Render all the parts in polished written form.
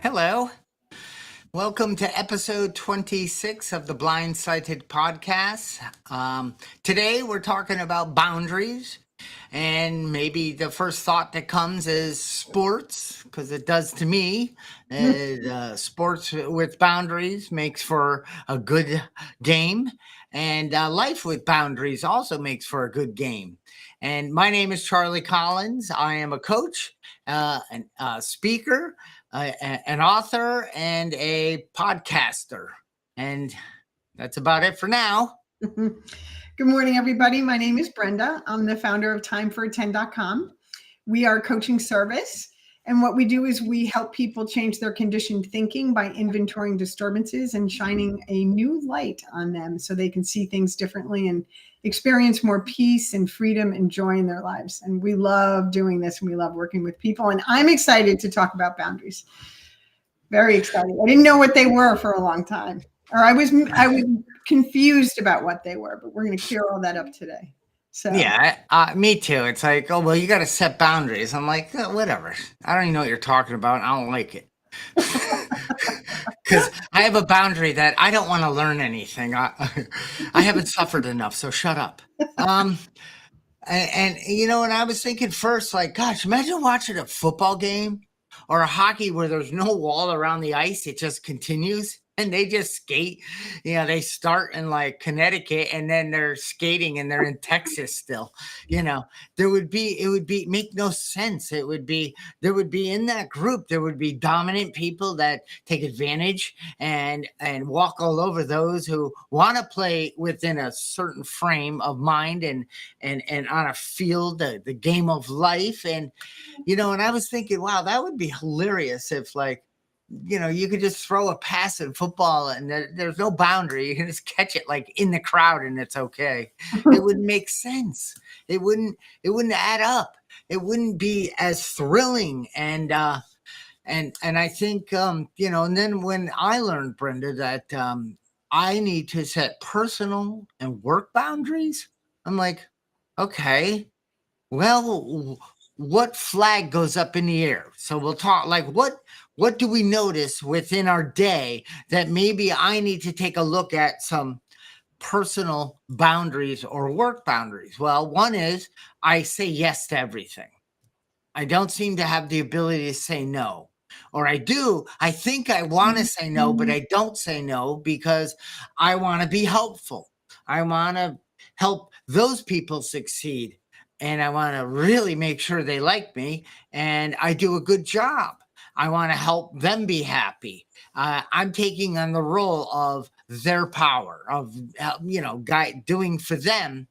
Hello. Welcome to episode 26 of the Blind Sighted podcast. Today we're talking about boundaries, and maybe the first thought that comes is sports, because it does to me. Sports with boundaries makes for a good game, and life with boundaries also makes for a good game. And my name is Charlie Collins. I am a coach, a speaker, an author, and a podcaster. And that's about it for now. Good morning, everybody. My name is Brenda. I'm the founder of TimeForAttend.com. We are a coaching service. And what we do is we help people change their conditioned thinking by inventorying disturbances and shining a new light on them so they can see things differently and experience more peace and freedom and joy in their lives. And we love doing this, and we love working with people. And I'm excited to talk about boundaries. Very excited. I didn't know what they were for a long time, or I was confused about what they were, but we're going to clear all that up today. So Yeah, me too. It's like, oh, well, you got to set boundaries. I'm like, whatever. I don't even know what you're talking about. I don't like it. Because I have a boundary that I don't want to learn anything. I haven't suffered enough, so shut up. And and I was thinking first, like, gosh, imagine watching a football game or a hockey where there's no wall around the ice. It just continues. And they just skate. They start in like Connecticut and then they're skating and they're in Texas still. It would make no sense. There would be in that group, there would be dominant people that take advantage and walk all over those who want to play within a certain frame of mind and on a field, the game of life. And I was thinking, wow, that would be hilarious if you could just throw a pass in football and there's no boundary. You can just catch it like in the crowd and it's okay. It wouldn't make sense. It wouldn't add up. It wouldn't be as thrilling. And I think, and then when I learned, Brenda, that I need to set personal and work boundaries, I'm like, okay, well, what flag goes up in the air? So we'll talk like what do we notice within our day that maybe I need to take a look at some personal boundaries or work boundaries? Well, one is I say yes to everything. I don't seem to have the ability to say no. Or I do. I think I want to say no, but I don't say no because I want to be helpful. I want to help those people succeed. And I want to really make sure they like me and I do a good job. I want to help them be happy. I'm taking on the role of their power, of, doing for them.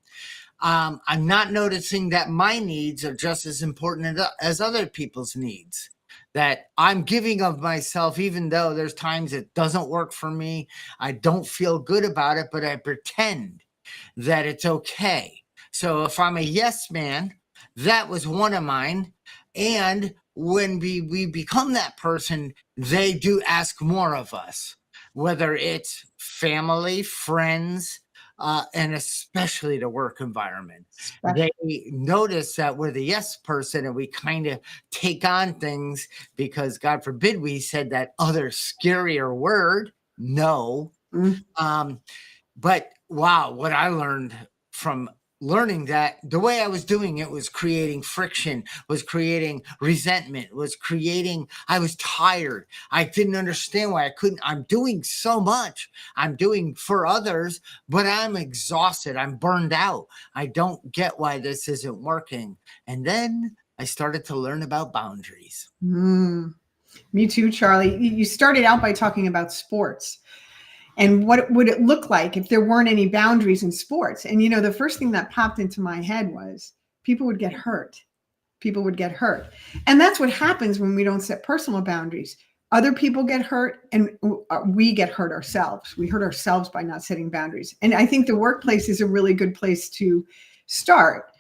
I'm not noticing that my needs are just as important as other people's needs. That I'm giving of myself, even though there's times it doesn't work for me. I don't feel good about it, but I pretend that it's okay. So if I'm a yes man, that was one of mine. And when we become that person, they do ask more of us, whether it's family, friends, and especially the work environment. They notice that we're the yes person and we kind of take on things because, God forbid, we said that other scarier word, no. But wow, what I learned from learning that the way I was doing it was creating friction, was creating resentment, I was tired. I didn't understand why I'm doing so much. I'm doing for others, but I'm exhausted. I'm burned out. I don't get why this isn't working. And then I started to learn about boundaries. Me too, Charlie. You started out by talking about sports. And what would it look like if there weren't any boundaries in sports? And, the first thing that popped into my head was people would get hurt. People would get hurt. And that's what happens when we don't set personal boundaries. Other people get hurt and we get hurt ourselves. We hurt ourselves by not setting boundaries. And I think the workplace is a really good place to start.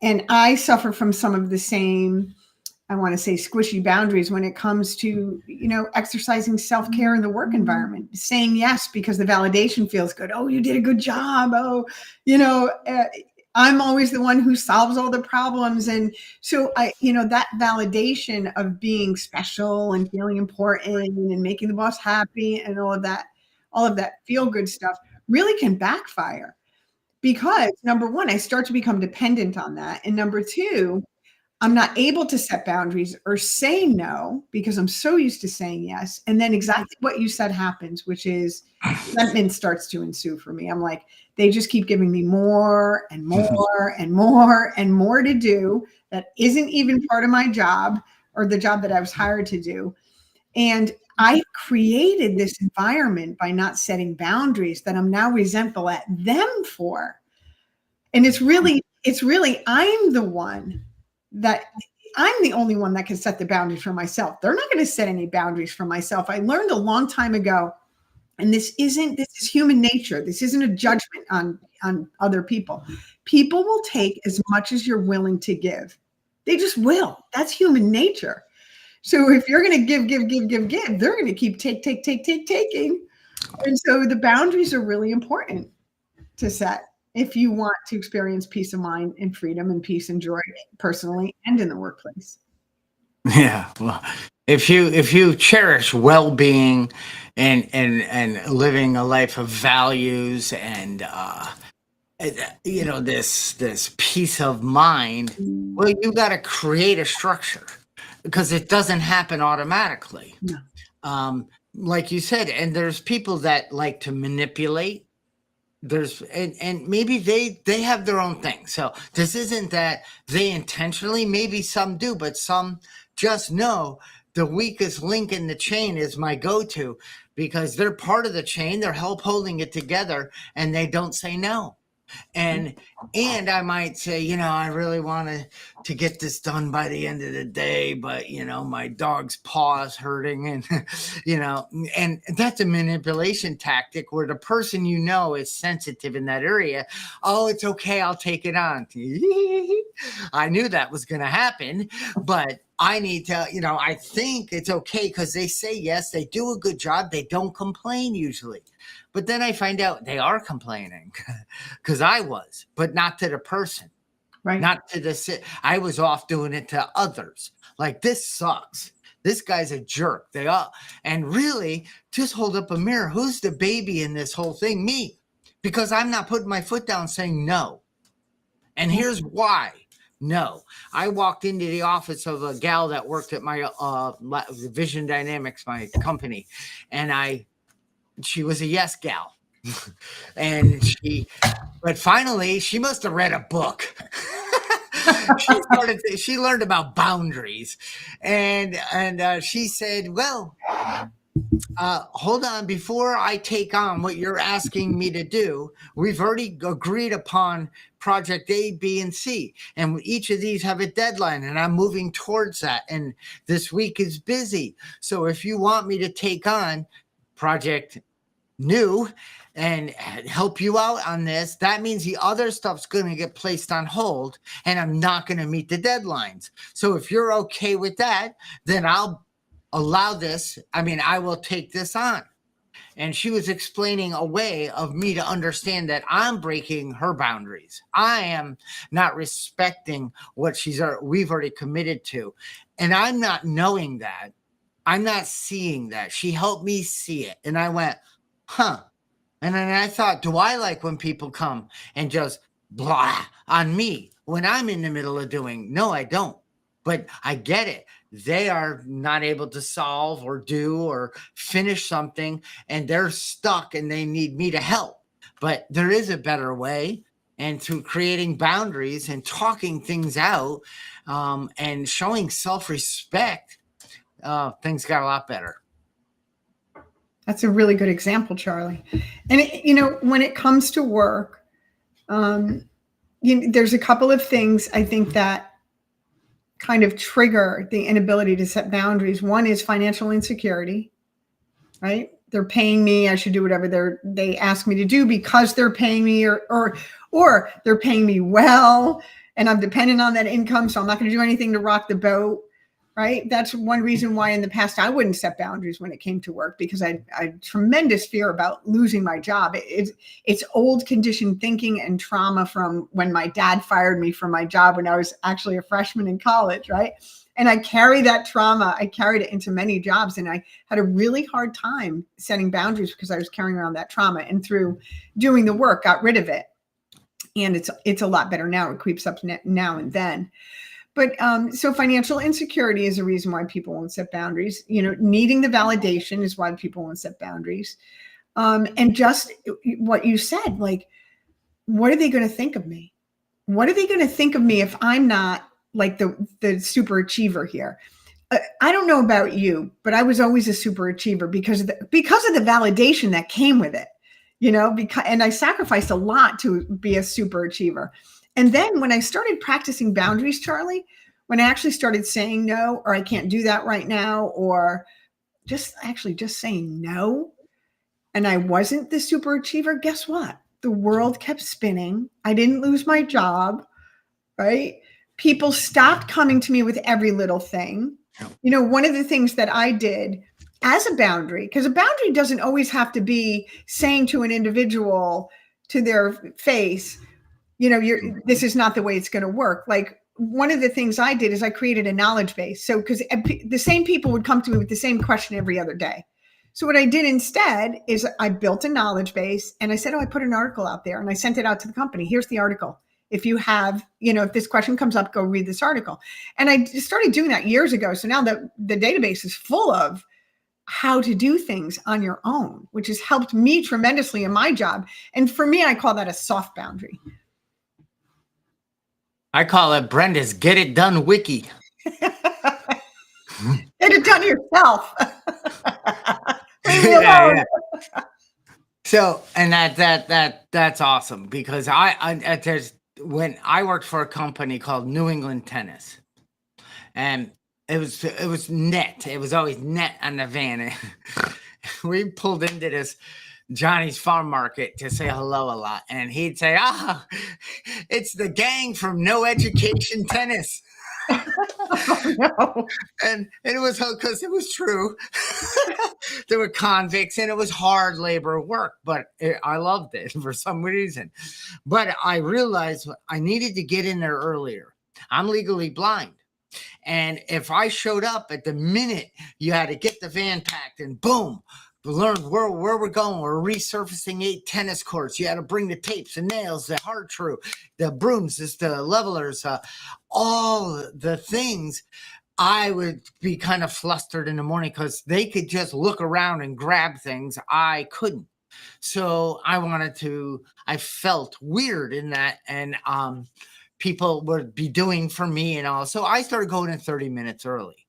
And I suffer from some of the same, I want to say, squishy boundaries when it comes to, exercising self-care in the work environment, saying yes because the validation feels good. Oh, you did a good job. Oh, I'm always the one who solves all the problems. And so that validation of being special and feeling important and making the boss happy and all of that feel good stuff really can backfire because number one, I start to become dependent on that. And number two, I'm not able to set boundaries or say no because I'm so used to saying yes. And then exactly what you said happens, which is resentment starts to ensue for me. I'm like, they just keep giving me more and more and more and more to do that isn't even part of my job or the job that I was hired to do. And I created this environment by not setting boundaries that I'm now resentful at them for. And it's really, I'm the only one that can set the boundaries for myself. They're not going to set any boundaries for myself. I learned a long time ago, and this is human nature. This isn't a judgment on other people. People will take as much as you're willing to give. They just will. That's human nature. So if you're going to give, they're going to keep taking. And so the boundaries are really important to set if you want to experience peace of mind and freedom and peace and joy personally and in the workplace. Yeah. Well, if you cherish well-being and living a life of values and this peace of mind, well, you got to create a structure because it doesn't happen automatically. No. Like you said, and there's people that like to manipulate. And maybe they have their own thing. So this isn't that they intentionally, maybe some do, but some just know the weakest link in the chain is my go-to because they're part of the chain. They're holding it together and they don't say no. And I might say, I really want to get this done by the end of the day, but my dog's paw is hurting, and and that's a manipulation tactic where the person is sensitive in that area. Oh, it's okay, I'll take it on. I knew that was going to happen, but I need to, I think it's okay because they say yes, they do a good job, they don't complain usually. But then I find out they are complaining because I was, but not to the person, right? Not to the, I was off doing it to others. Like, this sucks. This guy's a jerk. They are. And really, just hold up a mirror. Who's the baby in this whole thing? Me. Because I'm not putting my foot down saying no. And here's why. No. I walked into the office of a gal that worked at my Vision Dynamics, my company, and she was a yes gal. And but finally she must have read a book. She learned about boundaries, and she said, well, hold on, before I take on what you're asking me to do, we've already agreed upon project A, B, and C, and each of these have a deadline, and I'm moving towards that, and this week is busy. So if you want me to take on project new and help you out on this, that means the other stuff's going to get placed on hold, and I'm not going to meet the deadlines. So if you're okay with that, then I'll allow this. I will take this on. And she was explaining a way of me to understand that I'm breaking her boundaries. I am not respecting what we've already committed to. And I'm not knowing that. I'm not seeing that. She helped me see it. And I went, huh. And then I thought, do I like when people come and just blah on me when I'm in the middle of doing? No, I don't. But I get it. They are not able to solve or do or finish something, and they're stuck and they need me to help. But there is a better way. And through creating boundaries and talking things out and showing self-respect, things got a lot better. That's a really good example, Charlie. And, when it comes to work, there's a couple of things I think that kind of trigger the inability to set boundaries. One is financial insecurity, right? They're paying me, I should do whatever they ask me to do because they're paying me, or they're paying me well, and I'm dependent on that income, so I'm not going to do anything to rock the boat, right? That's one reason why in the past I wouldn't set boundaries when it came to work, because I had tremendous fear about losing my job. It's old conditioned thinking and trauma from when my dad fired me from my job when I was actually a freshman in college, right? And I carry that trauma. I carried it into many jobs, and I had a really hard time setting boundaries because I was carrying around that trauma, and through doing the work, got rid of it. And it's a lot better now. It creeps up now and then. But so financial insecurity is a reason why people won't set boundaries. Needing the validation is why people won't set boundaries. And just what you said, like, what are they going to think of me? What are they going to think of me if I'm not like the super achiever here? I don't know about you, but I was always a super achiever because of the validation that came with it, and I sacrificed a lot to be a super achiever. And then when I started practicing boundaries, Charlie, when I actually started saying no, or I can't do that right now, or just saying no, and I wasn't the super achiever, guess what? The world kept spinning. I didn't lose my job, right? People stopped coming to me with every little thing. One of the things that I did as a boundary, because a boundary doesn't always have to be saying to an individual to their face, this is not the way it's going to work. Like, one of the things I did is I created a knowledge base. So, because the same people would come to me with the same question every other day. So what I did instead is I built a knowledge base, and I said, I put an article out there, and I sent it out to the company. Here's the article. If you have, if this question comes up, go read this article. And I started doing that years ago. So now the database is full of how to do things on your own, which has helped me tremendously in my job. And for me, I call that a soft boundary. I call it Brenda's Get It Done Wiki. Get it done yourself. Yeah. So, and that's awesome, because when I worked for a company called New England Tennis, and it was net. It was always net on the van. We pulled into this Johnny's Farm Market to say hello a lot, and he'd say, it's the gang from No Education Tennis. Oh, no. And it was because it was true. There were convicts, and it was hard labor work, but I loved it for some reason. But I realized I needed to get in there earlier. I'm legally blind. And if I showed up at the minute, you had to get the van packed and boom, learn where we're going. We're resurfacing 8 tennis courts. You had to bring the tapes, the nails, the hard true, the brooms, the levelers, all the things. I would be kind of flustered in the morning because they could just look around and grab things. I couldn't. So I felt weird in that. And people would be doing for me and all. So I started going in 30 minutes early.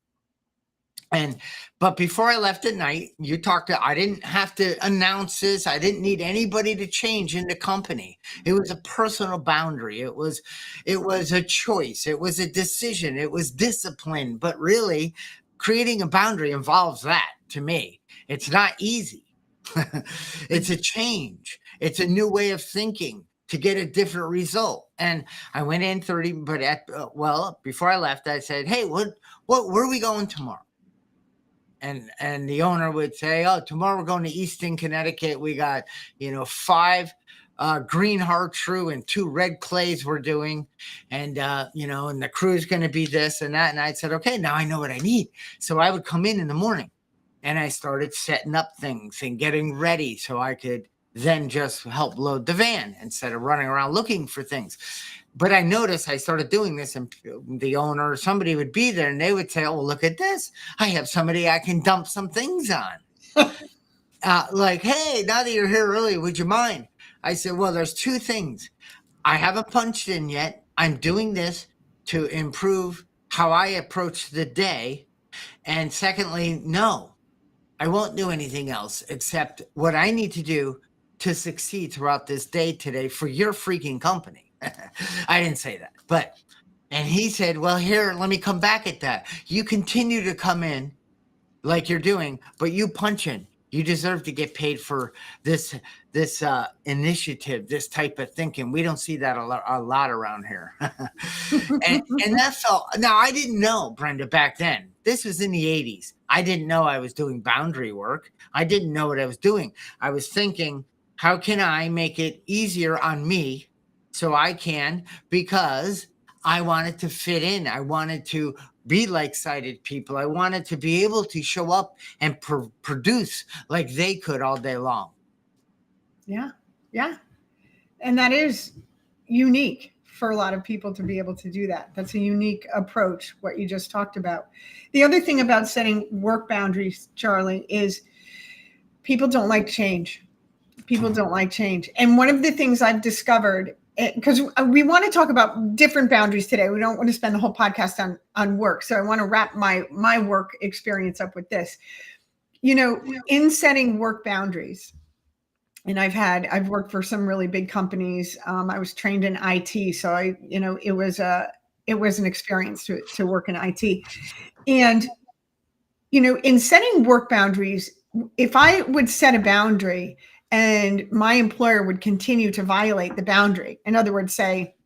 But before I left at night, I didn't have to announce this. I didn't need anybody to change in the company. It was a personal boundary. It was a choice. It was a decision. It was discipline. But really, creating a boundary involves that to me. It's not easy. It's a change. It's a new way of thinking to get a different result. And I went in 30, but before I left, I said, hey, where are we going tomorrow? And the owner would say, tomorrow we're going to Easton, Connecticut. We got, 5 green heart true and 2 red clays we're doing. And, and the crew's going to be this and that. And I said, okay, now I know what I need. So I would come in the morning, and I started setting up things and getting ready so I could then just help load the van instead of running around looking for things. But I noticed I started doing this, and the owner or somebody would be there, and they would say, look at this. I have somebody I can dump some things on. Like, hey, now that you're here early, would you mind? I said, well, there's 2 things. I haven't punched in yet. I'm doing this to improve how I approach the day. And secondly, no, I won't do anything else except what I need to do to succeed throughout this day today for your freaking company. I didn't say that, and he said, well, here, let me come back at that. You continue to come in like you're doing, but you punch in. You deserve to get paid for this initiative, this type of thinking. We don't see that a lot around here. and that felt, now I didn't know, Brenda, back then, This was in the 80s. I didn't know I was doing boundary work. I didn't know what I was doing. I was thinking, how can I make it easier on me so I can, because I wanted to fit in. I wanted to be like sighted people. I wanted to be able to show up and produce like they could all day long. Yeah. Yeah. And that is unique for a lot of people to be able to do that. That's a unique approach, what you just talked about. The other thing about setting work boundaries, Charlie, is people don't like change. People don't like change. And one of the things I've discovered, because we want to talk about different boundaries today. We don't want to spend the whole podcast on work. So I want to wrap my work experience up with this. In setting work boundaries, and I've worked for some really big companies. I was trained in IT, so it was an experience to work in IT. And in setting work boundaries, if I would set a boundary and my employer would continue to violate the boundary, in other words, say,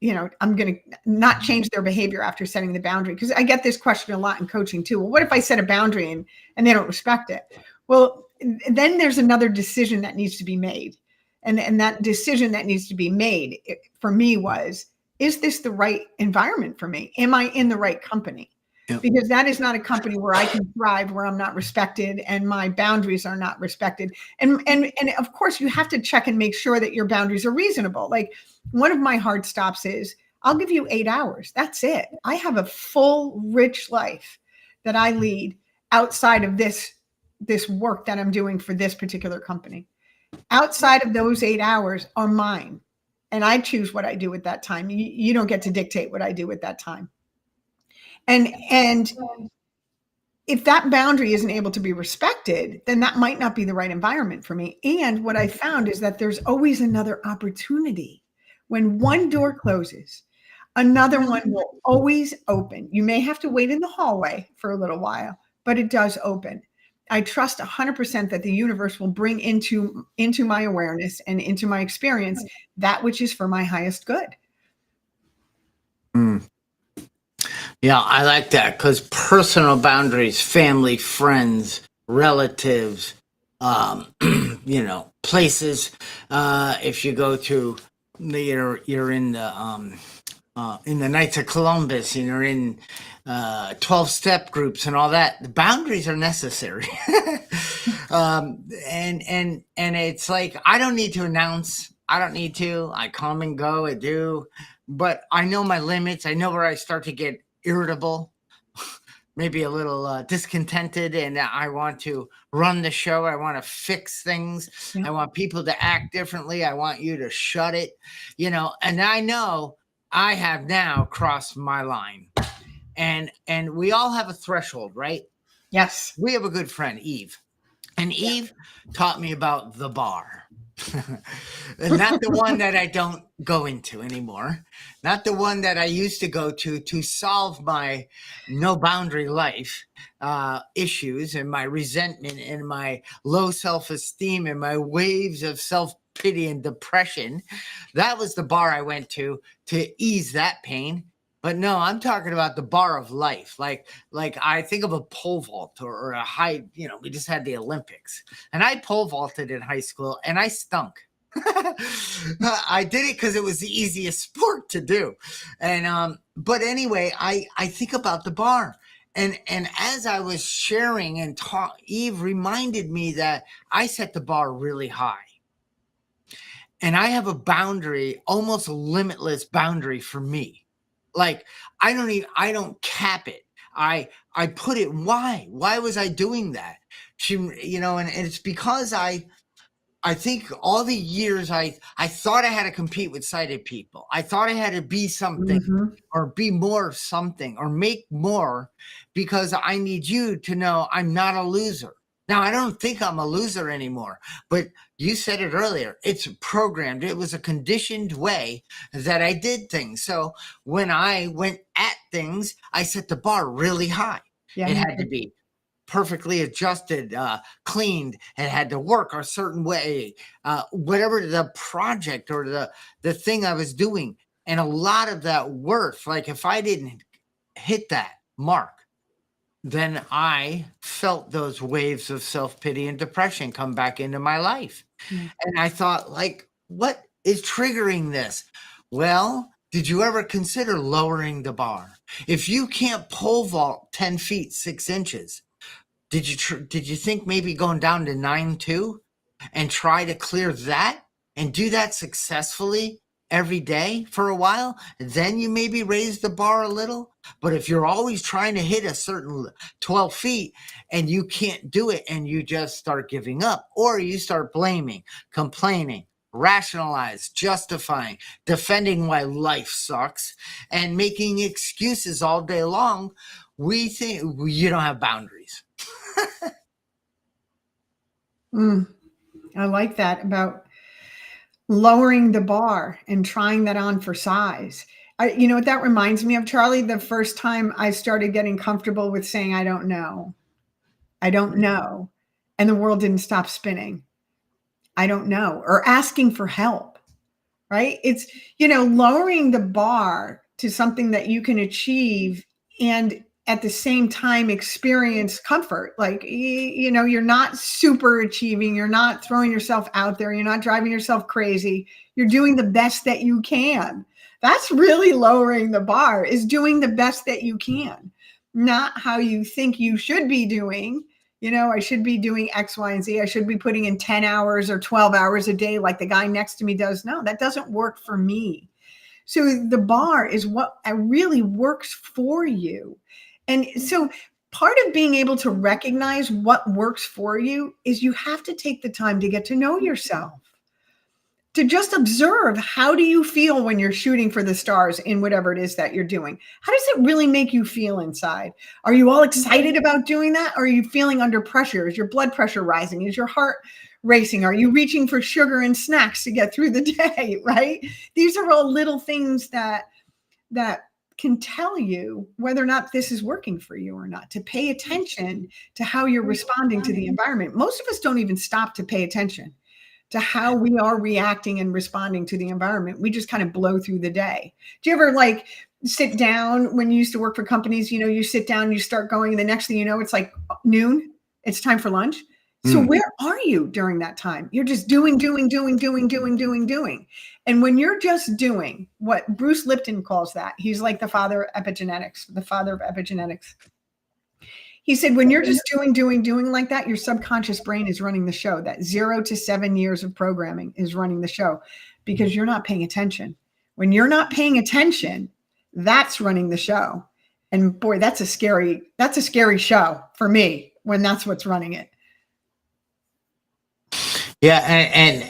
I'm going to not change their behavior after setting the boundary, because I get this question a lot in coaching too. Well, what if I set a boundary and they don't respect it? Well, then there's another decision that needs to be made. And that decision that needs to be made for me was, is this the right environment for me? Am I in the right company? Yep. Because that is not a company where I can thrive, where I'm not respected and my boundaries are not respected. And of course, you have to check and make sure that your boundaries are reasonable. Like, one of my hard stops is, I'll give you 8 hours. That's it. I have a full, rich life that I lead outside of this work that I'm doing for this particular company. Outside of those 8 hours are mine. And I choose what I do with that time. You don't get to dictate what I do with that time. And if that boundary isn't able to be respected, then that might not be the right environment for me. And what I found is that there's always another opportunity. When one door closes, another one will always open. You may have to wait in the hallway for a little while, but it does open. I trust 100% that the universe will bring into my awareness and into my experience that which is for my highest good. Yeah, I like that, because personal boundaries, family, friends, relatives, places. If you go to, you're in the Knights of Columbus, and you're in 12-step groups and all that. The boundaries are necessary. And it's like, I don't need to announce. I don't need to. I come and go. I do. But I know my limits. I know where I start to get irritable, maybe a little discontented, and I want to run the show. I want to fix things. Yeah. I want people to act differently. I want you to shut it, and I know I have now crossed my line. And we all have a threshold, right? Yes. We have a good friend, Eve. And Eve taught me about the bar. And not the one that I don't go into anymore. Not the one that I used to go to solve my no boundary life issues and my resentment and my low self-esteem and my waves of self-pity and depression. That was the bar I went to ease that pain. But no, I'm talking about the bar of life. Like I think of a pole vault or a high, we just had the Olympics, and I pole vaulted in high school and I stunk. I did it because it was the easiest sport to do. And, but anyway, I think about the bar, and as I was sharing and Eve reminded me that I set the bar really high. And I have a boundary, almost a limitless boundary for me. Like, I don't cap it. I put it. Why was I doing that? And it's because I think all the years I thought I had to compete with sighted people. I thought I had to be something or be more something or make more, because I need you to know I'm not a loser. Now, I don't think I'm a loser anymore, but you said it earlier. It's programmed. It was a conditioned way that I did things. So when I went at things, I set the bar really high. Yeah. It had to be perfectly adjusted, cleaned. It had to work a certain way, whatever the project or the thing I was doing. And a lot of that worth, like if I didn't hit that mark, then I felt those waves of self-pity and depression come back into my life. Yeah. And I thought, like, what is triggering this? Well, did you ever consider lowering the bar? If you can't pole vault 10 feet 6 inches, did you think maybe going down to 9.2 and try to clear that and do that successfully every day for a while? Then you maybe raise the bar a little. But if you're always trying to hit a certain 12 feet and you can't do it and you just start giving up, or you start blaming, complaining, rationalize, justifying, defending why life sucks, and making excuses all day long, we think you don't have boundaries. I like that about lowering the bar and trying that on for size. You know what that reminds me of, Charlie? The first time I started getting comfortable with saying, I don't know, and the world didn't stop spinning. I don't know, or asking for help, right? It's, lowering the bar to something that you can achieve and at the same time experience comfort. Like, you're not super achieving, you're not throwing yourself out there, you're not driving yourself crazy, you're doing the best that you can. That's really lowering the bar, is doing the best that you can, not how you think you should be doing. I should be doing X, Y, and Z. I should be putting in 10 hours or 12 hours a day like the guy next to me does. No, that doesn't work for me. So the bar is what really works for you. And so part of being able to recognize what works for you is you have to take the time to get to know yourself, to just observe, how do you feel when you're shooting for the stars in whatever it is that you're doing? How does it really make you feel inside? Are you all excited about doing that? Or are you feeling under pressure? Is your blood pressure rising? Is your heart racing? Are you reaching for sugar and snacks to get through the day, right? These are all little things that can tell you whether or not this is working for you or not, to pay attention to how you're responding to the environment. Most of us don't even stop to pay attention to how we are reacting and responding to the environment. We just kind of blow through the day. Do you ever sit down when you used to work for companies, you sit down, you start going, and the next thing you know, it's like noon, it's time for lunch. So where are you during that time? You're just doing. And when you're just doing, what Bruce Lipton calls that, he's like the father of epigenetics. He said, when you're just doing like that, your subconscious brain is running the show. That 0 to 7 years of programming is running the show because you're not paying attention. When you're not paying attention, that's running the show. And boy, that's a scary show for me when that's what's running it. Yeah.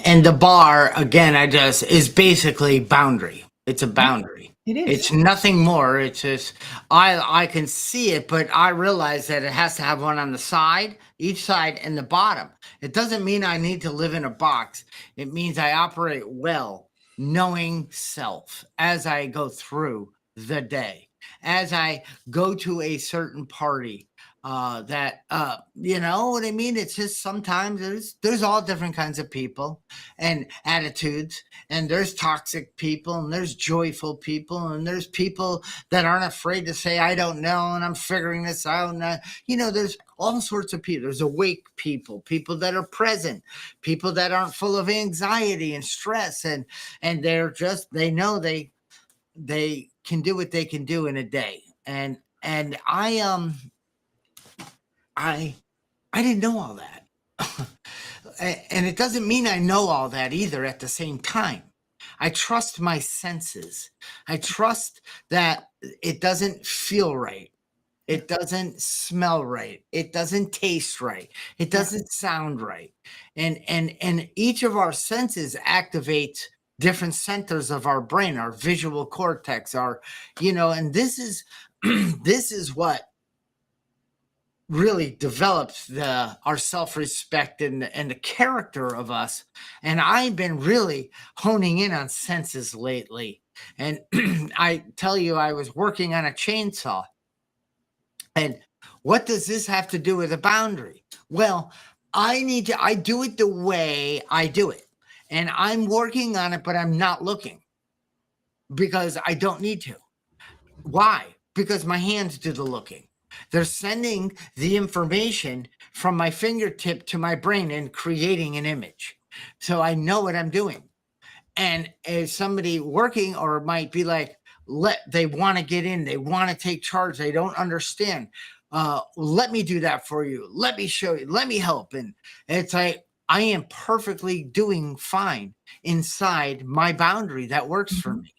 And the bar, again, is basically boundary. It's a boundary. It is. It's nothing more. It's just, I can see it, but I realize that it has to have one on the side, each side, and the bottom. It doesn't mean I need to live in a box. It means I operate well, knowing self as I go through the day, as I go to a certain party. You know what I mean? It's just sometimes there's all different kinds of people and attitudes, and there's toxic people, and there's joyful people, and there's people that aren't afraid to say, I don't know, and I'm figuring this out. And there's all sorts of people. There's awake people that are present, people that aren't full of anxiety and stress, and they're just, they know they can do what they can do in a day. And I didn't know all that. And it doesn't mean I know all that either at the same time. I trust my senses. I trust that it doesn't feel right. It doesn't smell right. It doesn't taste right. It doesn't sound right. And each of our senses activates different centers of our brain, our visual cortex, and this is this is what really develops our self-respect and the character of us. And I've been really honing in on senses lately. And I tell you, I was working on a chainsaw. And what does this have to do with a boundary? Well, I do it the way I do it. And I'm working on it, but I'm not looking because I don't need to. Why? Because my hands do the looking. They're sending the information from my fingertip to my brain and creating an image. So I know what I'm doing. And as somebody working or might be like, they want to get in, they want to take charge, they don't understand. Let me do that for you. Let me show you, let me help. And it's like, I am perfectly doing fine inside my boundary that works for me.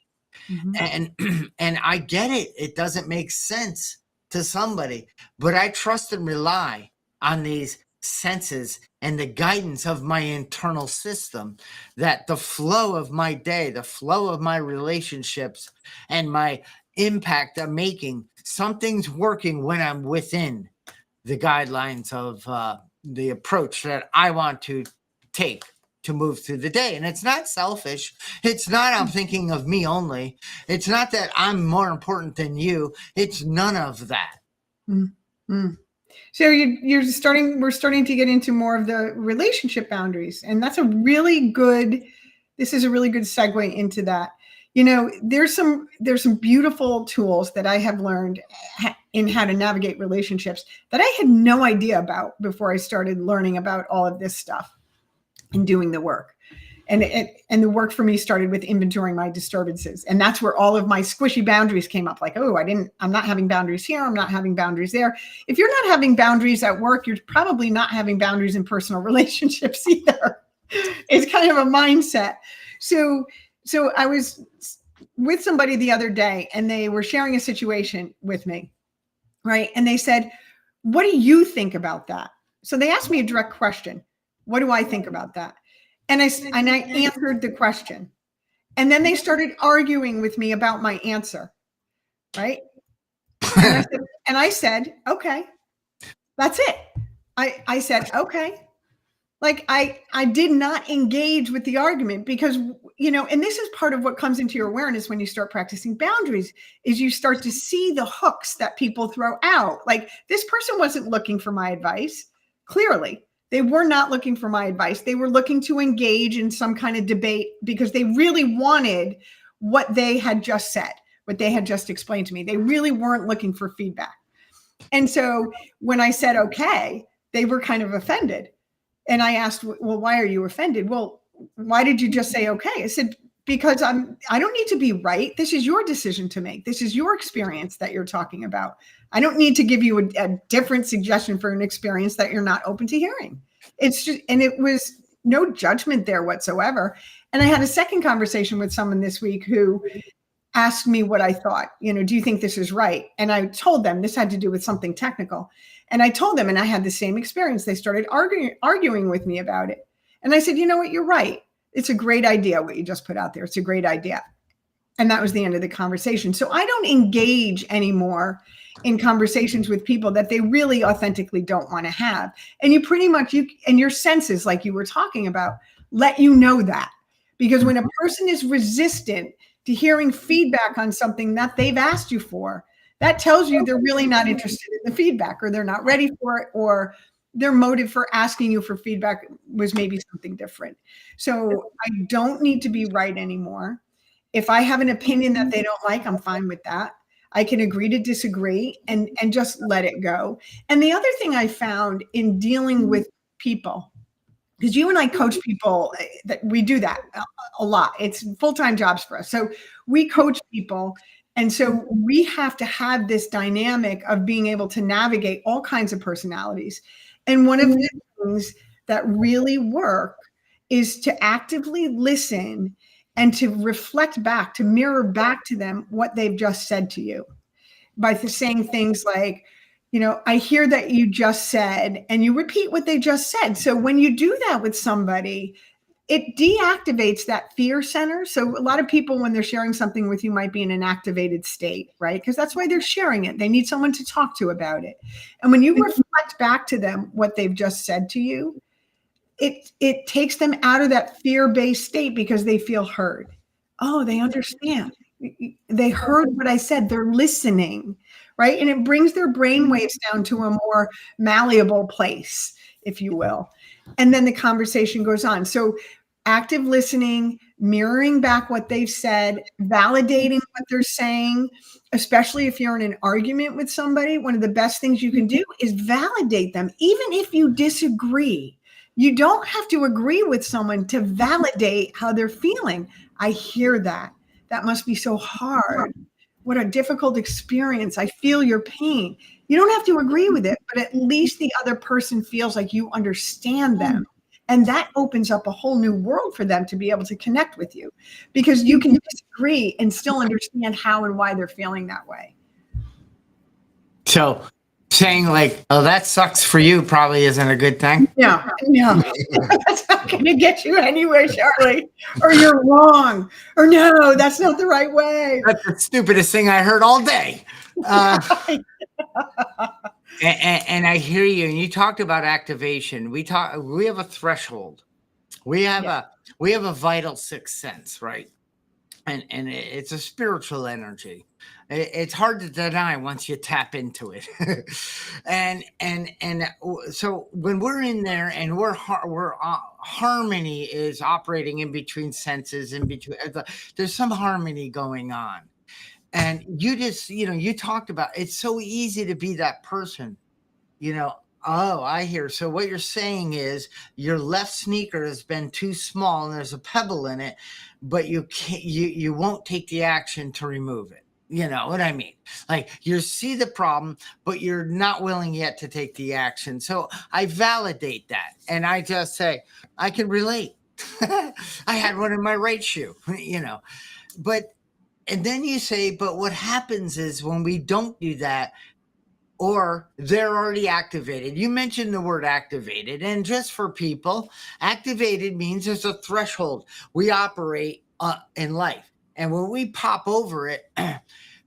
And and I get it. It doesn't make sense to somebody, but I trust and rely on these senses and the guidance of my internal system, that the flow of my day, the flow of my relationships, and my impact I'm making, something's working when I'm within the guidelines of the approach that I want to take to move through the day. And it's not selfish. It's not I'm thinking of me only. It's not that I'm more important than you. It's none of that. Mm-hmm. So we're starting to get into more of the relationship boundaries. And this is a really good segue into that. You know, there's some beautiful tools that I have learned in how to navigate relationships that I had no idea about before I started learning about all of this stuff and doing the work. And the work for me started with inventorying my disturbances. And that's where all of my squishy boundaries came up. Like, oh, I'm not having boundaries here. I'm not having boundaries there. If you're not having boundaries at work, you're probably not having boundaries in personal relationships either. It's kind of a mindset. So I was with somebody the other day and they were sharing a situation with me, right? And they said, what do you think about that? So they asked me a direct question. What do I think about that? And I answered the question. And then they started arguing with me about my answer, right? And I said, okay, that's it. I said, okay. Like I did not engage with the argument because, you know, and this is part of what comes into your awareness when you start practicing boundaries, is you start to see the hooks that people throw out. Like, this person wasn't looking for my advice. Clearly, they were not looking for my advice. They were looking to engage in some kind of debate because they really wanted what they had just said, what they had just explained to me. They really weren't looking for feedback. And so when I said, okay, they were kind of offended. And I asked, well, why are you offended? Well, why did you just say, okay? I said, because I don't need to be right. This is your decision to make. This is your experience that you're talking about. I don't need to give you a different suggestion for an experience that you're not open to hearing. It's just, and it was no judgment there whatsoever. And I had a second conversation with someone this week who asked me what I thought, you know, do you think this is right? And I told them this had to do with something technical. And I told them, and I had the same experience. They started arguing with me about it. And I said, you know what, you're right. It's a great idea what you just put out there. It's a great idea. And that was the end of the conversation. So I don't engage anymore in conversations with people that they really authentically don't want to have. And you pretty much, and your senses, like you were talking about, let you know that. Because when a person is resistant to hearing feedback on something that they've asked you for, that tells you they're really not interested in the feedback, or they're not ready for it, or their motive for asking you for feedback was maybe something different. So I don't need to be right anymore. If I have an opinion that they don't like, I'm fine with that. I can agree to disagree and just let it go. And the other thing I found in dealing with people, because you and I coach people, that we do that a lot. It's full-time jobs for us. So we coach people. And so we have to have this dynamic of being able to navigate all kinds of personalities. And one of the things that really work is to actively listen and to reflect back, to mirror back to them what they've just said to you by saying things like, you know, I hear that you just said, and you repeat what they just said. So when you do that with somebody, it deactivates that fear center. So a lot of people, when they're sharing something with you, might be in an activated state, right? Because that's why they're sharing it. They need someone to talk to about it. And when you reflect back to them what they've just said to you, it takes them out of that fear-based state because they feel heard. Oh, they understand. They heard what I said. They're listening, right? And it brings their brain waves down to a more malleable place, if you will. And then the conversation goes on. So active listening, mirroring back what they've said, validating what they're saying, especially if you're in an argument with somebody. One of the best things you can do is validate them, even if you disagree. You don't have to agree with someone to validate how they're feeling. I hear that. That must be so hard. What a difficult experience. I feel your pain. You don't have to agree with it, but at least the other person feels like you understand them. And that opens up a whole new world for them to be able to connect with you, because you can disagree and still understand how and why they're feeling that way. So saying like, oh, that sucks for you probably isn't a good thing. No. That's not going to get you anywhere, Charlie. Or you're wrong. Or no, that's not the right way. That's the stupidest thing I heard all day. And I hear you. And you talked about activation. We have a threshold. We have a vital sixth sense, right? And it's a spiritual energy. It's hard to deny once you tap into it. and so when we're in there and harmony is operating in between senses, there's some harmony going on. And you talked about, it's so easy to be that person, oh, I hear. So what you're saying is your left sneaker has been too small and there's a pebble in it, but you can't, you won't take the action to remove it. You know what I mean? Like you see the problem, but you're not willing yet to take the action. So I validate that. And I just say, I can relate. I had one in my right shoe, and then you say, but what happens is when we don't do that, or they're already activated. You mentioned the word activated. And just for people, activated means there's a threshold we operate in life. And when we pop over it,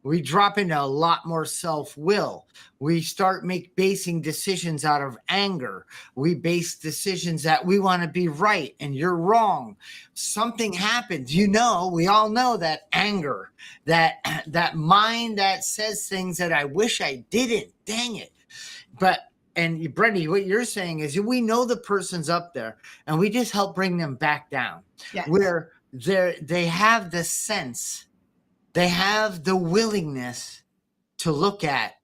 we drop into a lot more self-will. We start basing decisions out of anger. We base decisions that we want to be right and you're wrong. Something happens. We all know that anger, that mind that says things that I wish I didn't. Dang it. And Brendy, what you're saying is we know the person's up there and we just help bring them back down. Yes. Where they have the sense, they have the willingness to look at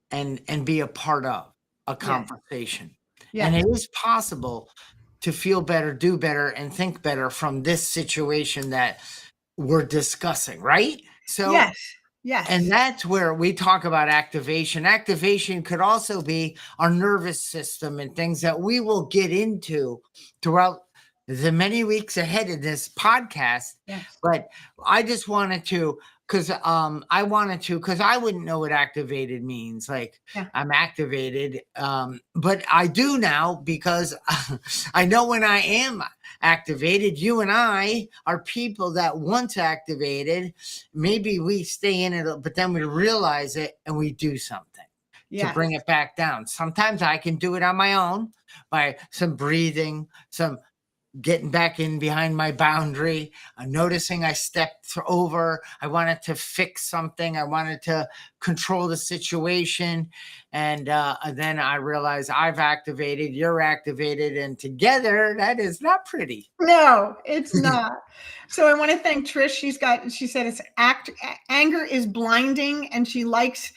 and be a part of a conversation. Yes. And it is possible to feel better, do better, and think better from this situation that we're discussing, right? So yes. And that's where we talk about activation. Activation could also be our nervous system and things that we will get into throughout the many weeks ahead of this podcast. Yes. But I just wanted to, because I wouldn't know what activated means. Like I'm activated, but I do now because I know when I am activated. You and I are people that once activated, maybe we stay in it, but then we realize it and we do something to bring it back down. Sometimes I can do it on my own by some breathing, some getting back in behind my boundary, noticing I stepped over. I wanted to fix something. I wanted to control the situation. And then I realized I've activated, you're activated, and together that is not pretty. No, it's not. So I want to thank Trish. She said it's anger is blinding, and she likes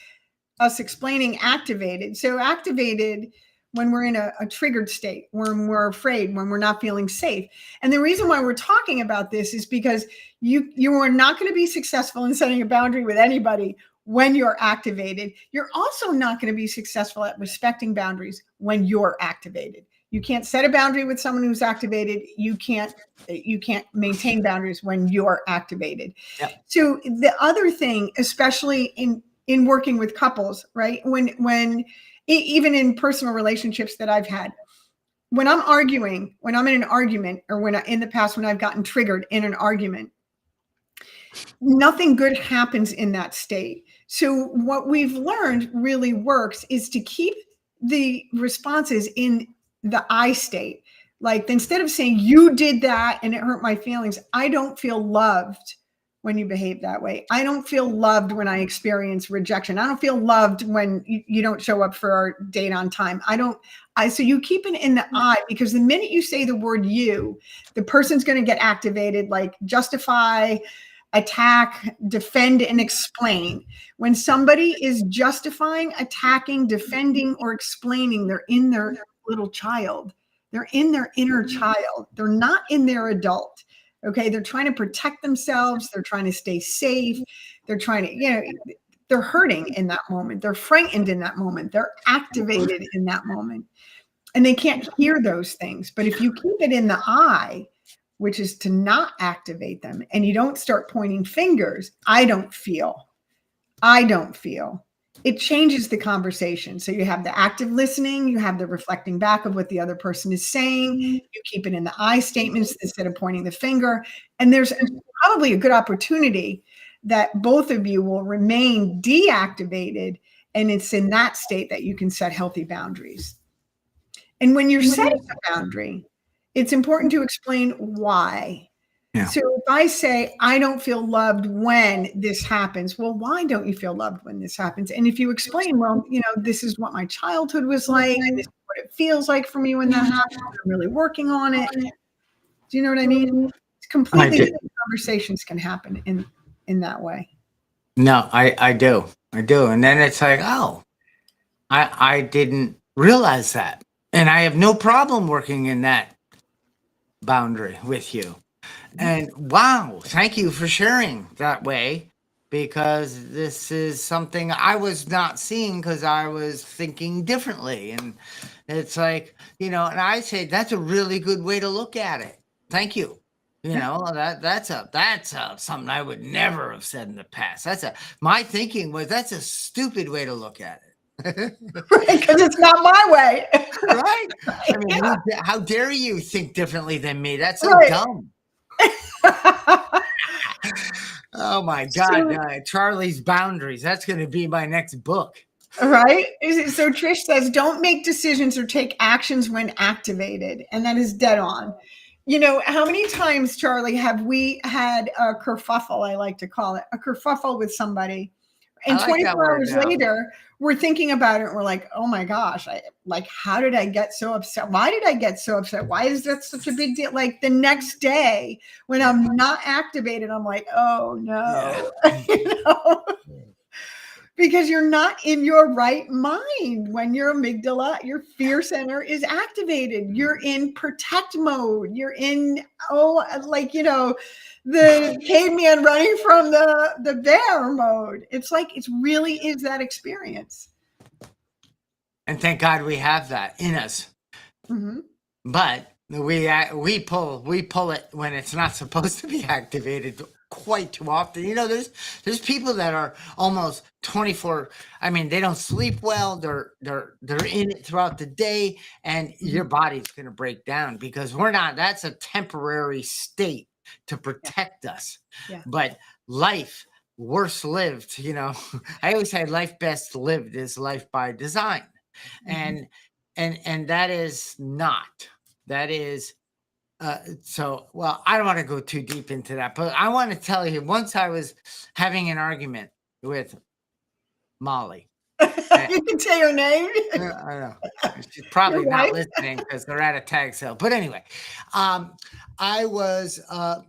us explaining activated. So activated when we're in a triggered state, when we're afraid, when we're not feeling safe. And the reason why we're talking about this is because you are not going to be successful in setting a boundary with anybody when you're activated. You're also not going to be successful at respecting boundaries when you're activated. You can't set a boundary with someone who's activated. You can't maintain boundaries when you're activated. Yep. So the other thing, especially in working with couples, right? When even in personal relationships that I've had, when I'm in an argument, or in the past when I've gotten triggered in an argument, nothing good happens in that state. So what we've learned really works is to keep the responses in the I state. Like instead of saying you did that and it hurt my feelings, I don't feel loved when you behave that way. I don't feel loved when I experience rejection. I don't feel loved when you don't show up for our date on time. So you keep it in the I, because the minute you say the word you, the person's going to get activated, like justify, attack, defend, and explain. When somebody is justifying, attacking, defending, or explaining, they're in their little child. They're in their inner child. They're not in their adult. Okay. They're trying to protect themselves. They're trying to stay safe. They're trying to, they're hurting in that moment. They're frightened in that moment. They're activated in that moment. And they can't hear those things. But if you keep it in the I, which is to not activate them, and you don't start pointing fingers, I don't feel, it changes the conversation. So you have the active listening, you have the reflecting back of what the other person is saying, you keep it in the I statements instead of pointing the finger. And there's probably a good opportunity that both of you will remain deactivated. And it's in that state that you can set healthy boundaries. And when you're setting a boundary, it's important to explain why. Yeah. So if I say, I don't feel loved when this happens, well, why don't you feel loved when this happens? And if you explain, well, this is what my childhood was like, and this is what it feels like for me when that happens, I'm really working on it. Do you know what I mean? It's completely different conversations can happen in that way. No, I do. And then it's like, oh, I didn't realize that. And I have no problem working in that boundary with you. And wow, thank you for sharing that way, because this is something I was not seeing because I was thinking differently. And it's like, and I say that's a really good way to look at it. Thank you. That's something I would never have said in the past. My thinking was that's a stupid way to look at it. Because it's not my way. Right. I mean, how dare you think differently than me? That's so dumb. Oh my God. Charlie's Boundaries. That's going to be my next book. Right. So Trish says, don't make decisions or take actions when activated. And that is dead on. How many times, Charlie, have we had a kerfuffle, I like to call it, a kerfuffle with somebody? And 24 hours later, we're thinking about it. And we're like, oh my gosh, how did I get so upset? Why did I get so upset? Why is that such a big deal? Like the next day when I'm not activated, I'm like, oh no, because you're not in your right mind. When your amygdala, your fear center is activated, you're in protect mode. You're in, the caveman running from the bear mode. It's like, it really is that experience. And thank God we have that in us. Mm-hmm. But we pull it when it's not supposed to be activated quite too often. There's people that are almost 24. I mean, they don't sleep well. They're in it throughout the day, and your body's going to break down because that's a temporary state to protect us. Yeah. But life worse lived, I always say life best lived is life by design. Mm-hmm. And that is not, that is, well, I don't want to go too deep into that, but I want to tell you, once I was having an argument with Molly. You can say her name. I know. She's probably not listening because they're at a tag sale. But anyway, I was,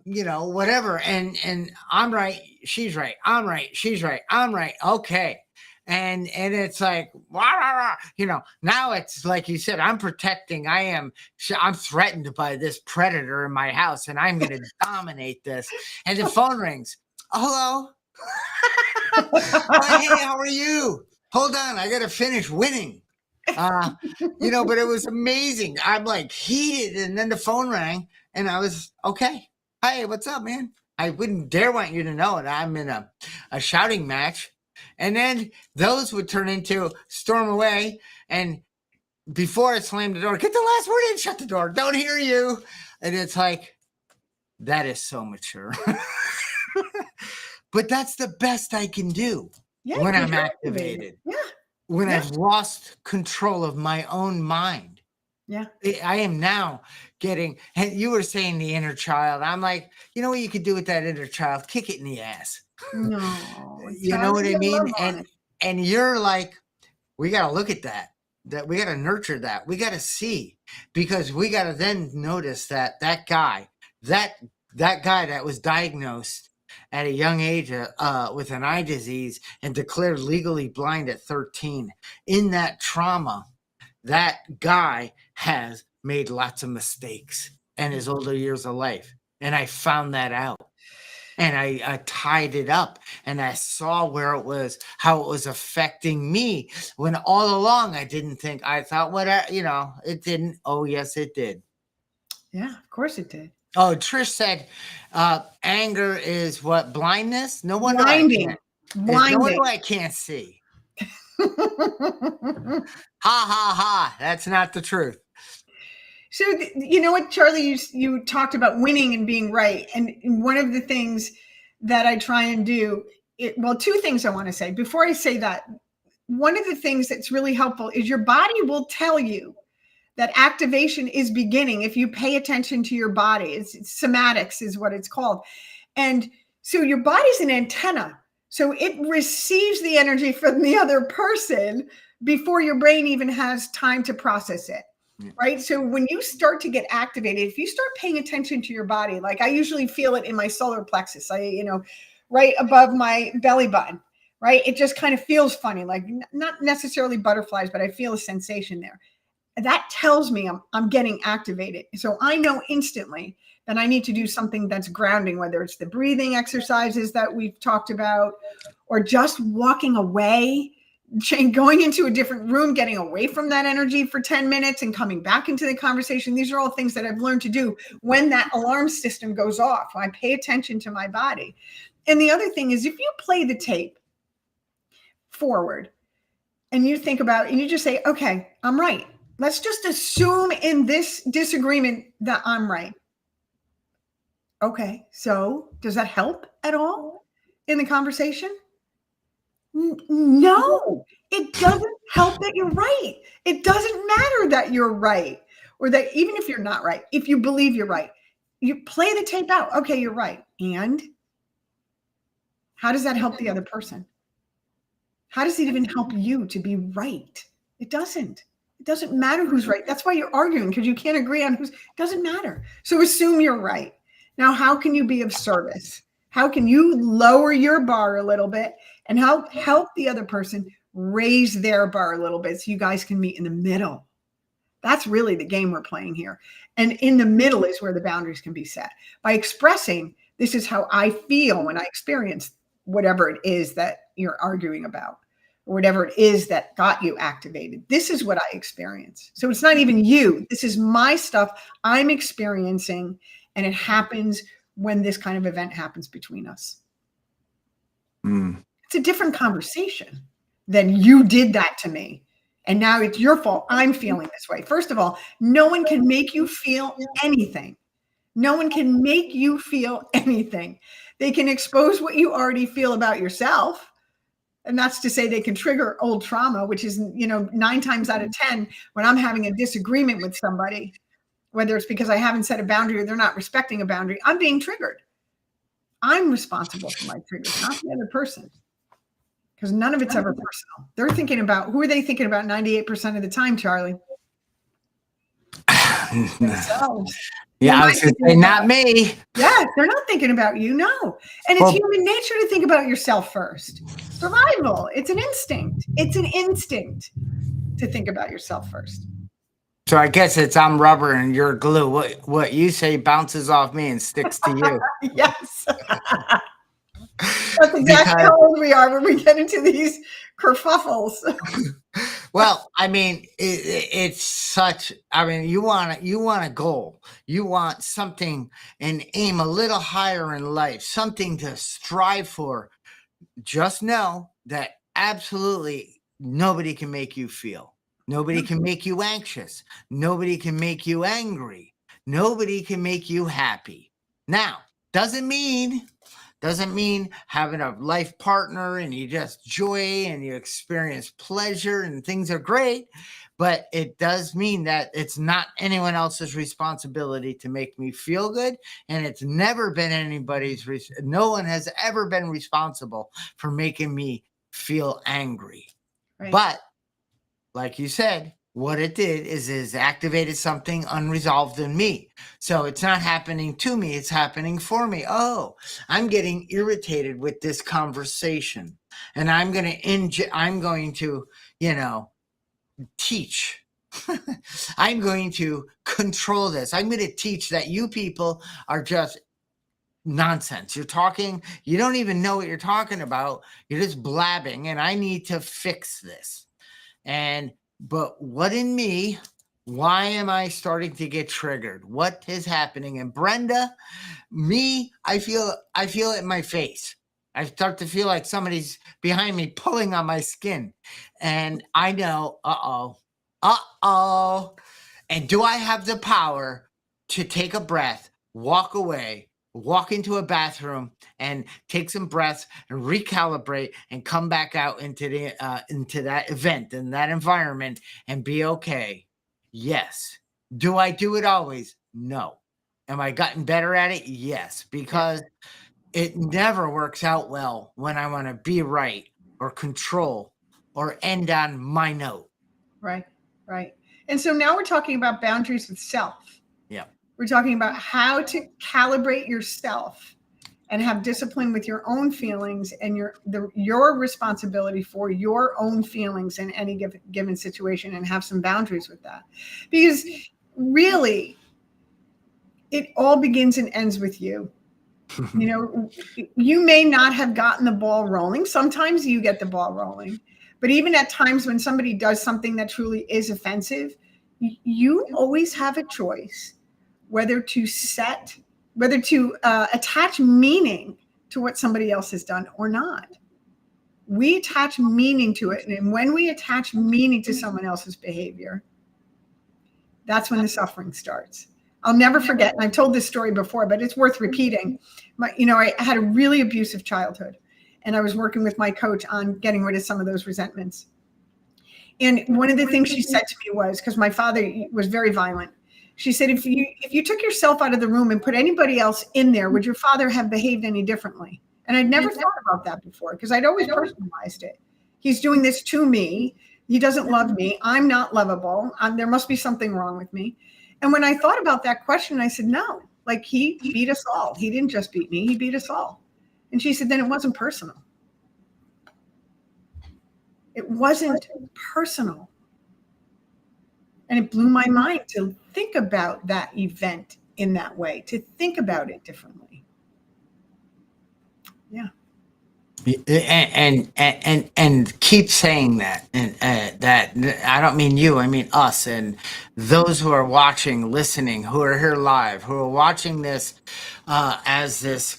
whatever. And I'm right. She's right. I'm right. She's right. I'm right. Okay. And it's like, now it's like you said, I'm protecting. I'm threatened by this predator in my house, and I'm going to dominate this. And the phone rings. Hello. Hey, how are you? Hold on, I got to finish winning. But it was amazing. I'm like heated, and then the phone rang, and I was okay. Hey, what's up, man? I wouldn't dare want you to know it. I'm in a shouting match. And then those would turn into storm away. And before I slammed the door, get the last word in, shut the door, don't hear you. And it's like, that is so mature. But that's the best I can do when I'm activated. Yeah. When I've lost control of my own mind. Yeah. I am now getting, and you were saying the inner child. I'm like, you know what you could do with that inner child? Kick it in the ass. No, You know what Charlie, I I mean? love on it. And you're like, we got to look at that. That we got to nurture that. We got to see, because we got to then notice that guy, that guy that was diagnosed at a young age with an eye disease and declared legally blind at 13. In that trauma, that guy has made lots of mistakes in his older years of life. And I found that out. And I tied it up, and I saw where it was, how it was affecting me, when all along I didn't think. I thought, it didn't. Oh, yes, it did. Yeah, of course it did. Oh, Trish said, anger is what? Blindness? No wonder Blinding. No wonder I can't see. Ha, ha, ha. That's not the truth. So, you know what, Charlie, you talked about winning and being right. And one of the things that I try and do, two things I want to say. Before I say that, one of the things that's really helpful is your body will tell you that activation is beginning if you pay attention to your body. It's somatics is what it's called. And so your body's an antenna. So it receives the energy from the other person before your brain even has time to process it. Right. So when you start to get activated, if you start paying attention to your body, like I usually feel it in my solar plexus, right above my belly button, right? It just kind of feels funny, like not necessarily butterflies, but I feel a sensation there. That tells me I'm getting activated. So I know instantly that I need to do something that's grounding, whether it's the breathing exercises that we've talked about, or just walking away, going into a different room, getting away from that energy for 10 minutes and coming back into the conversation. These are all things that I've learned to do when that alarm system goes off. I pay attention to my body. And the other thing is, if you play the tape forward and you think about it and you just say, okay, I'm right. Let's just assume in this disagreement that I'm right. Okay, so does that help at all in the conversation? No, it doesn't help that you're right. It doesn't matter that you're right, or that even if you're not right, if you believe you're right, you play the tape out. Okay, you're right. And how does that help the other person? How does it even help you to be right? It doesn't. It doesn't matter who's right. That's why you're arguing, because you can't agree on who's. It doesn't matter. So assume you're right. Now, how can you be of service? How can you lower your bar a little bit and help the other person raise their bar a little bit so you guys can meet in the middle? That's really the game we're playing here. And in the middle is where the boundaries can be set. By expressing, this is how I feel when I experience whatever it is that you're arguing about, or whatever it is that got you activated. This is what I experience. So it's not even you. This is my stuff I'm experiencing, and it happens when this kind of event happens between us. It's a different conversation than you did that to me, and now it's your fault I'm feeling this way. First of all, no one can make you feel anything. No one can make you feel anything. They can expose what you already feel about yourself. And that's to say they can trigger old trauma, which is, 9 times out of 10, when I'm having a disagreement with somebody, whether it's because I haven't set a boundary or they're not respecting a boundary, I'm being triggered. I'm responsible for my triggers, not the other person. Because none of it's ever personal. They're thinking about, who are they thinking about 98% of the time, Charlie? Themselves. Yeah, I was going to say, not me. Yeah, they're not thinking about you, no. And it's human nature to think about yourself first. Survival, it's an instinct. It's an instinct to think about yourself first. So I guess it's I'm rubber and you're glue. What you say bounces off me and sticks to you. Yes. That's exactly how old we are when we get into these kerfuffles. Well, I mean, it's such. I mean, you want a goal. You want something and aim a little higher in life, something to strive for. Just know that absolutely nobody can make you feel. Nobody can make you anxious. Nobody can make you angry. Nobody can make you happy. Now, doesn't mean Doesn't mean having a life partner and you just joy and you experience pleasure and things are great. But it does mean that it's not anyone else's responsibility to make me feel good. And it's never been anybody's, no one has ever been responsible for making me feel angry. Right. But like you said, what it did is activated something unresolved in me. So it's not happening to me, it's happening for me. Oh, I'm getting irritated with this conversation, and I'm going to, teach. I'm going to control this. I'm going to teach that you people are just nonsense. You're talking, you don't even know what you're talking about. You're just blabbing, and I need to fix this. But what in me, why am I starting to get triggered? What is happening? And Brenda, I feel it in my face. I start to feel like somebody's behind me pulling on my skin. And I know, and do I have the power to take a breath, walk away, walk into a bathroom and take some breaths and recalibrate and come back out into that event and that environment and be okay? Yes. Do I do it always? No. Am I gotten better at it? Yes, because it never works out well when I want to be right or control or end on my note. Right. And so now we're talking about boundaries with self. Yeah. We're talking about how to calibrate yourself and have discipline with your own feelings and your responsibility for your own feelings in any given situation, and have some boundaries with that. Because really, it all begins and ends with you. You may not have gotten the ball rolling. Sometimes you get the ball rolling. But even at times when somebody does something that truly is offensive, you always have a choice whether to attach meaning to what somebody else has done or not. We attach meaning to it. And when we attach meaning to someone else's behavior, that's when the suffering starts. I'll never forget, and I've told this story before, but it's worth repeating. I had a really abusive childhood, and I was working with my coach on getting rid of some of those resentments. And one of the things she said to me was, because my father was very violent, she said, if you took yourself out of the room and put anybody else in there, would your father have behaved any differently? And I'd never thought about that before, because I'd always personalized it. He's doing this to me. He doesn't love me. I'm not lovable. There must be something wrong with me. And when I thought about that question, I said, no, like he beat us all. He didn't just beat me. He beat us all. And she said, then it wasn't personal. It wasn't personal. And it blew my mind to think about that event in that way, to think about it differently. Yeah. And keep saying that, and that I don't mean you, I mean us, and those who are watching, listening, who are here live, who are watching this as this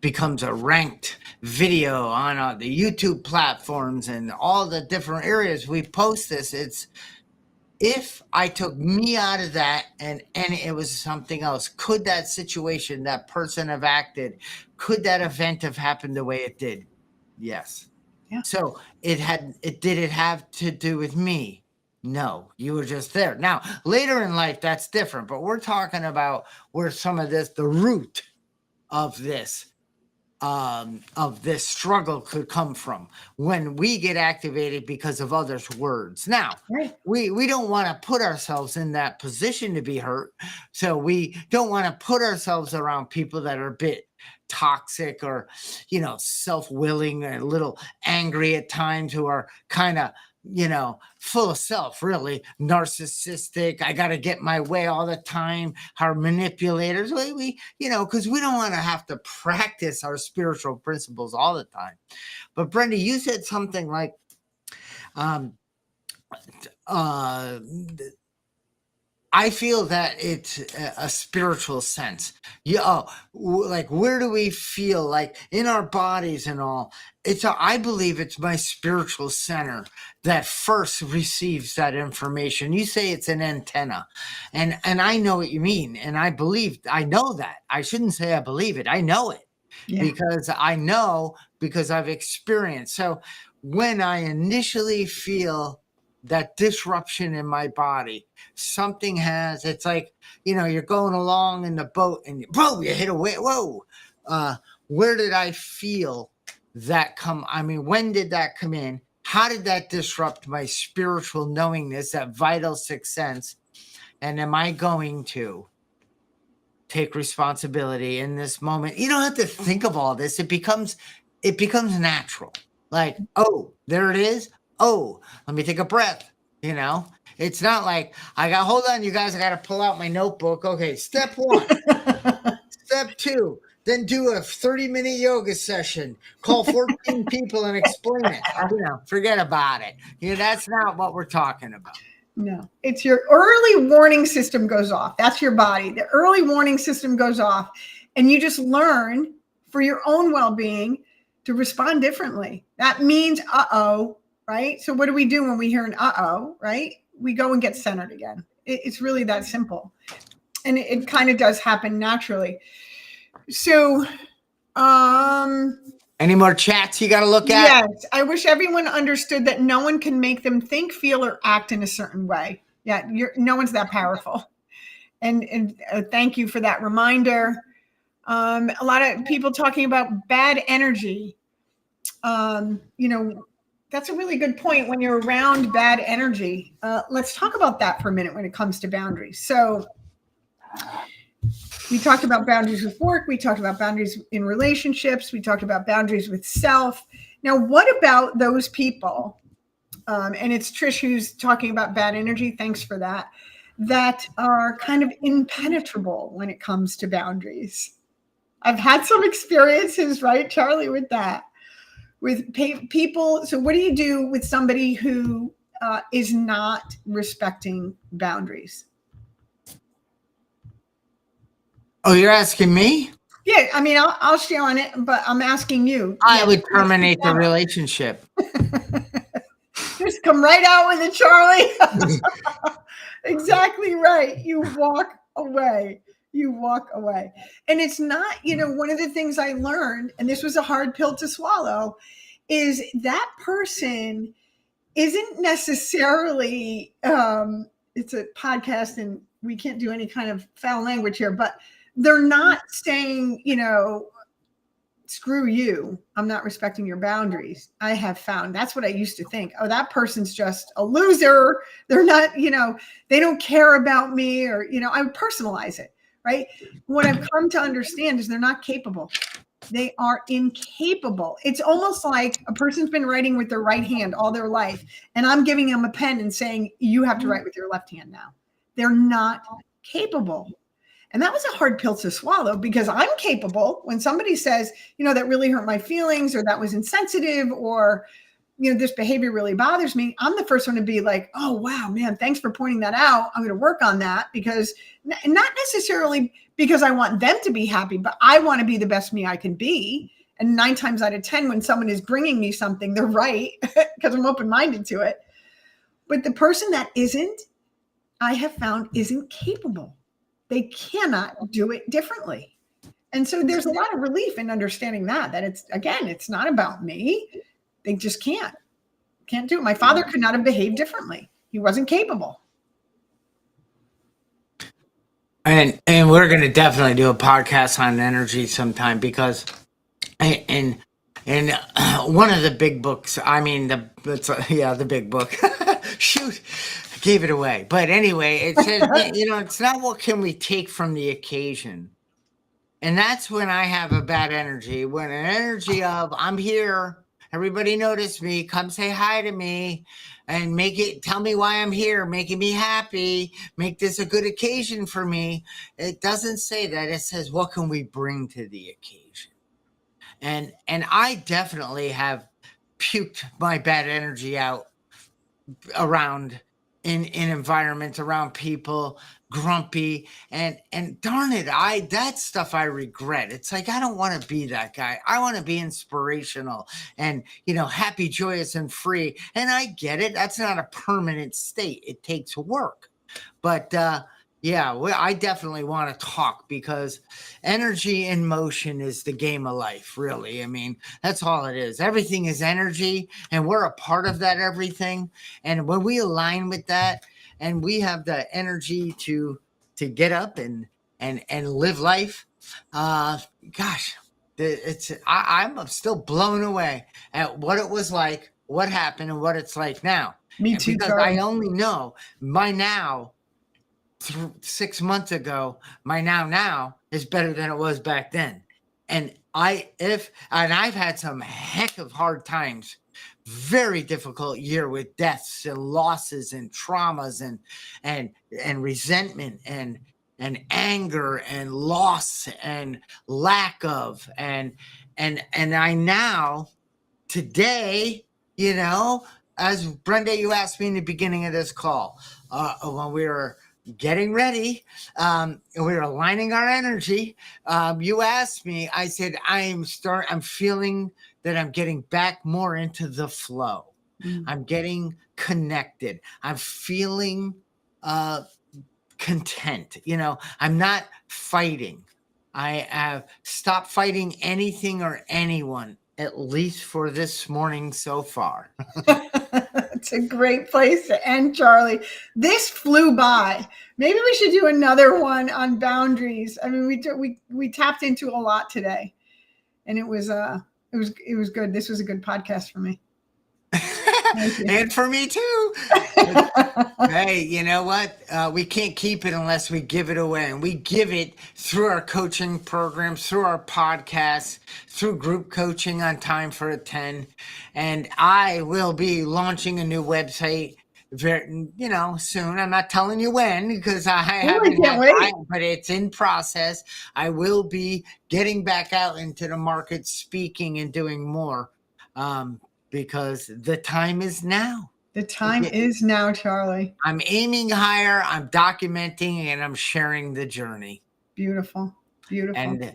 becomes a ranked video on the YouTube platforms and all the different areas we post this. It's, if I took me out of that and it was something else, could that situation, that person have acted, could that event have happened the way it did? Yes. Yeah. So did it have to do with me? No, you were just there. Now, later in life, that's different, but we're talking about where some of this, the root of this struggle could come from, when we get activated because of others' words. Now, right. we don't want to put ourselves in that position to be hurt. So we don't want to put ourselves around people that are a bit toxic or, self-willing, a little angry at times, who are kind of, full of self, really narcissistic. I got to get my way all the time. Our manipulators, because we don't want to have to practice our spiritual principles all the time. But Brenda, you said something like, I feel that it's a spiritual sense. Like, where do we feel, like in our bodies and all? I believe it's my spiritual center that first receives that information. You say it's an antenna, and I know what you mean, and I know that. I shouldn't say I believe it. I know it. Yeah. because I know, because I've experienced. So when I initially feel that disruption in my body, it's like, you're going along in the boat and whoa, you hit a wave. Whoa. Where did I feel that come? I mean, when did that come in? How did that disrupt my spiritual knowingness, that vital sixth sense? And am I going to take responsibility in this moment? You don't have to think of all this. It becomes natural. Like, oh, there it is. Oh, let me take a breath. It's not like hold on, you guys, I got to pull out my notebook. Okay. Step 1, step 2, then do a 30-minute yoga session, call 14 people and explain it. Forget about it. That's not what we're talking about. No, it's your early warning system goes off. That's your body. The early warning system goes off, and you just learn for your own well-being to respond differently. That means, uh-oh, right? So what do we do when we hear an uh-oh, right? We go and get centered again. It's really that simple. And it kind of does happen naturally. So, any more chats you got to look at? Yes. I wish everyone understood that no one can make them think, feel, or act in a certain way. Yeah. No one's that powerful. And thank you for that reminder. A lot of people talking about bad energy. That's a really good point when you're around bad energy. Let's talk about that for a minute when it comes to boundaries. So we talked about boundaries with work. We talked about boundaries in relationships. We talked about boundaries with self. Now, what about those people? And it's Trish who's talking about bad energy. Thanks for that. That are kind of impenetrable when it comes to boundaries. I've had some experiences, right, Charlie, with that. With people. So what do you do with somebody who is not respecting boundaries? Oh, you're asking me? Yeah, I mean, I'll share on it, but I'm asking you. I would terminate the relationship. Just come right out with it, Charlie. Exactly right. You walk away. And it's not, one of the things I learned, and this was a hard pill to swallow, is that person isn't necessarily, it's a podcast and we can't do any kind of foul language here, but they're not saying, screw you, I'm not respecting your boundaries. I have found that's what I used to think. Oh, that person's just a loser. They're not, they don't care about me, or, I would personalize it, right? What I've come to understand is they're not capable. They are incapable. It's almost like a person's been writing with their right hand all their life, and I'm giving them a pen and saying, you have to write with your left hand now. They're not capable. And that was a hard pill to swallow, because I'm capable. When somebody says, that really hurt my feelings, or that was insensitive, or, this behavior really bothers me, I'm the first one to be like, oh, wow, man, thanks for pointing that out. I'm going to work on that, because not necessarily because I want them to be happy, but I want to be the best me I can be. And 9 times out of 10, when someone is bringing me something, they're right, because I'm open-minded to it. But the person that isn't, I have found, isn't capable. They cannot do it differently. And so there's a lot of relief in understanding that it's not about me. They just can't do it. My father could not have behaved differently. He wasn't capable. And we're going to definitely do a podcast on energy sometime, because and one of the big books, the big book, shoot, I gave it away. But anyway, it says, it's not what can we take from the occasion. And that's when I have a bad energy, when an energy of, I'm here, everybody notice me, come say hi to me, and tell me why I'm here, making me happy, make this a good occasion for me. It doesn't say that. It says, what can we bring to the occasion? And I definitely have puked my bad energy out around in environments, around people, grumpy, and darn it, that stuff I regret. It's like, I don't want to be that guy. I want to be inspirational and, happy, joyous, and free. And I get it. That's not a permanent state. It takes work. But Yeah, well, I definitely want to talk because energy in motion is the game of life, really. I mean, that's all it is. Everything is energy, and we're a part of that everything. And when we align with that, and we have the energy to get up and live life, uh, gosh, I'm still blown away at what it was like, what happened, and what it's like now. Me And too, because I Charlie. only know my now 6 months ago, my now is better than it was back then. And I've had some heck of hard times, very difficult year with deaths and losses and traumas and resentment and anger and loss and lack of and I now today, as Brenda, you asked me in the beginning of this call, when we were getting ready, and we were aligning our energy. You asked me, I said, I'm feeling that I'm getting back more into the flow. I'm getting connected. I'm feeling content. I'm not fighting. I have stopped fighting anything or anyone, at least for this morning so far. It's a great place to end, Charlie. This flew by. Maybe we should do another one on boundaries. I mean, we tapped into a lot today, and it was good. This was a good podcast for me. And for me too. Hey, you know what? We can't keep it unless we give it away. And we give it through our coaching programs, through our podcasts, through group coaching on Time for a 10. And I will be launching a new website very, soon. I'm not telling you when because I haven't but it's in process. I will be getting back out into the market, speaking and doing more. Because the time is now. The time is now, Charlie. I'm aiming higher, I'm documenting, and I'm sharing the journey. Beautiful. Beautiful. And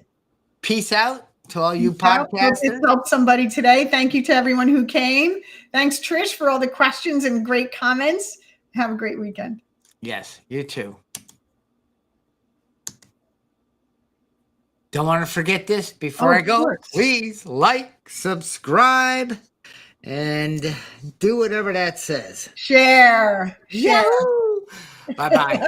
peace out to all you podcasters. Hope it helped somebody today. Thank you to everyone who came. Thanks, Trish, for all the questions and great comments. Have a great weekend. Yes, you too. Don't want to forget this before I go. Please like, subscribe, and do whatever that says. Share. Bye-bye.